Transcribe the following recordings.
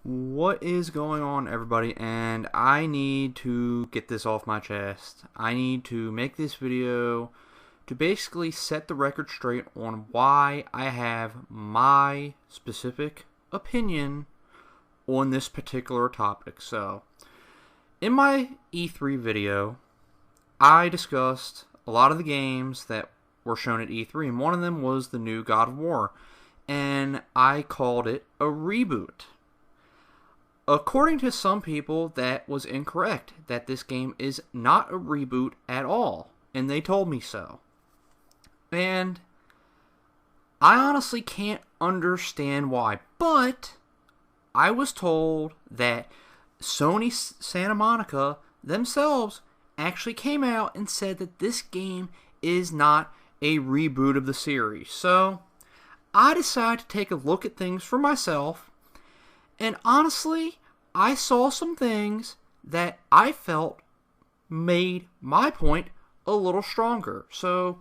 What is going on, everybody? And I need to get this off my chest. I need to make this video to basically set the record straight on why I have my specific opinion on this particular topic. So, in my E3 video, I discussed a lot of the games that were shown at E3, and one of them was the new God of War, and I called it a reboot. According to some people, that was incorrect, that this game is not a reboot at all, and they told me so. And I honestly can't understand why, but I was told that Sony Santa Monica themselves actually came out and said that this game is not a reboot of the series. So I decided to take a look at things for myself, and honestly, I saw some things that I felt made my point a little stronger. So,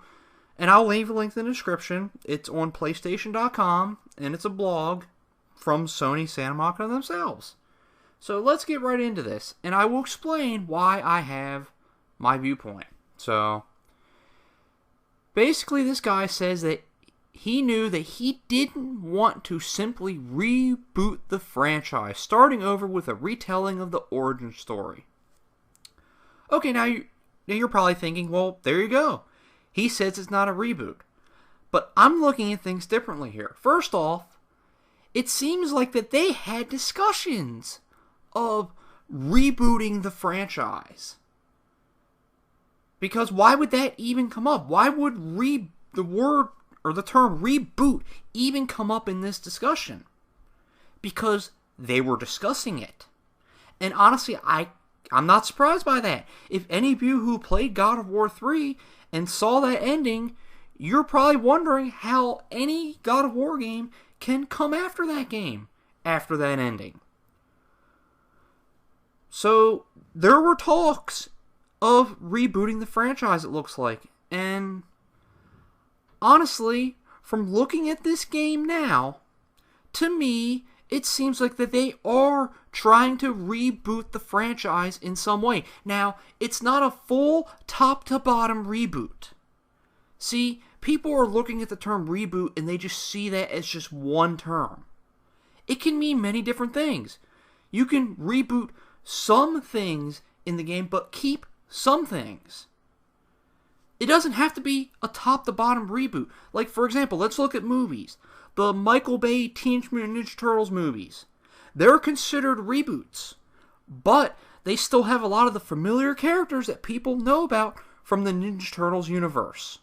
and I'll leave a link in the description. It's on PlayStation.com, and it's a blog from Sony Santa Monica themselves. So let's get right into this, and I will explain why I have my viewpoint. So, basically this guy says that he knew that he didn't want to simply reboot the franchise, starting over with a retelling of the origin story. Okay, now you're probably thinking, well, there you go. He says it's not a reboot. But I'm looking at things differently here. First off, it seems like that they had discussions of rebooting the franchise. Because why would that even come up? Why would the term reboot even come up in this discussion? Because they were discussing it. And honestly, I'm not surprised by that. If any of you who played God of War 3 and saw that ending, you're probably wondering how any God of War game can come after that game, after that ending. So, there were talks of rebooting the franchise, it looks like. And honestly, from looking at this game now, to me, it seems like that they are trying to reboot the franchise in some way. Now, it's not a full top-to-bottom reboot. See, people are looking at the term reboot and they just see that as just one term. It can mean many different things. You can reboot some things in the game, but keep some things. It doesn't have to be a top-to-bottom reboot. Like, for example, let's look at movies. The Michael Bay Teenage Mutant Ninja Turtles movies. They're considered reboots, but they still have a lot of the familiar characters that people know about from the Ninja Turtles universe.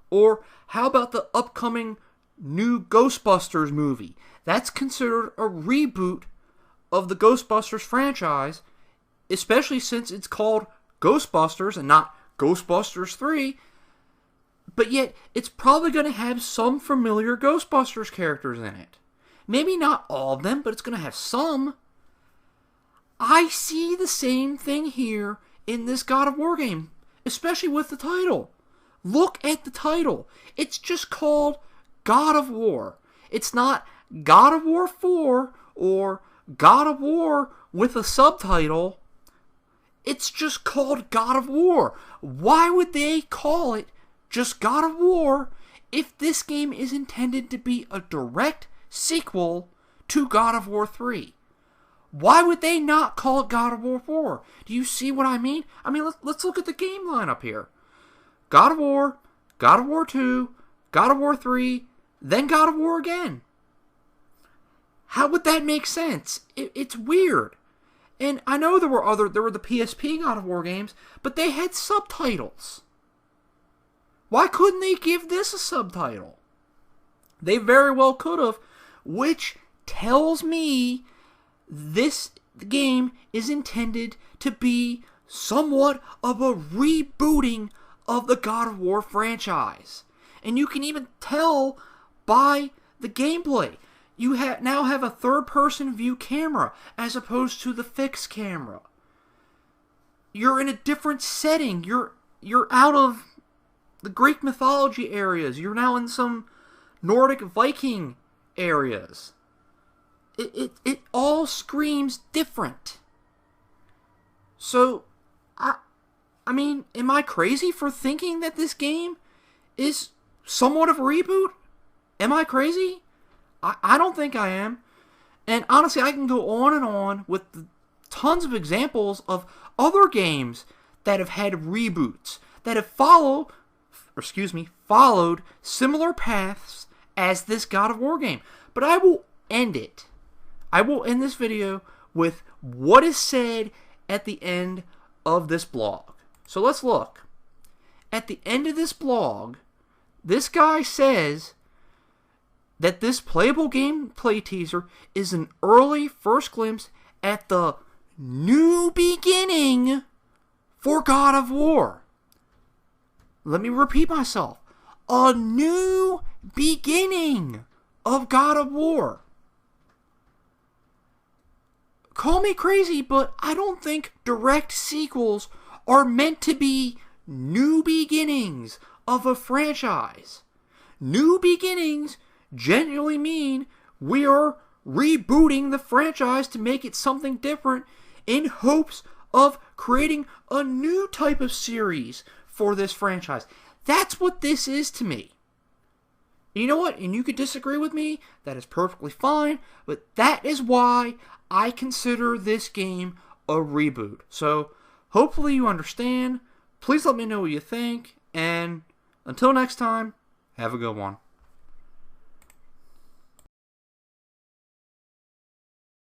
Or, how about the upcoming new Ghostbusters movie? That's considered a reboot of the Ghostbusters franchise, especially since it's called Ghostbusters and not Ghostbusters 3, but yet it's probably going to have some familiar Ghostbusters characters in it. Maybe not all of them, but it's going to have some. I see the same thing here in this God of War game, especially with the title. Look at the title. It's just called God of War. It's not God of War 4 or God of War with a subtitle. It's just called God of War. Why would they call it just God of War if this game is intended to be a direct sequel to God of War 3? Why would they not call it God of War 4? Do you see what I mean? I mean, let's look at the game lineup here. God of War 2, God of War 3, then God of War again. How would that make sense? It's weird. And I know there were the PSP God of War games, but they had subtitles. Why couldn't they give this a subtitle? They very well could have, which tells me this game is intended to be somewhat of a rebooting of the God of War franchise. And you can even tell by the gameplay. You now have a third-person view camera as opposed to the fixed camera. You're in a different setting. You're out of the Greek mythology areas. You're now in some Nordic Viking areas. It all screams different. So, I mean, am I crazy for thinking that this game is somewhat of a reboot? Am I crazy? I don't think I am. And honestly, I can go on and on with tons of examples of other games that have had reboots, that have followed similar paths as this God of War game. But I will end it. I will end this video with what is said at the end of this blog. So let's look. At the end of this blog, this guy says that this playable gameplay teaser is an early first glimpse at the new beginning for God of War. Let me repeat myself. A new beginning of God of War. Call me crazy, but I don't think direct sequels are meant to be new beginnings of a franchise. New beginnings generally mean we are rebooting the franchise to make it something different in hopes of creating a new type of series for this franchise. That's what this is to me. You know what? And you could disagree with me. That is perfectly fine. But that is why I consider this game a reboot. So, hopefully you understand. Please let me know what you think. And until next time, have a good one.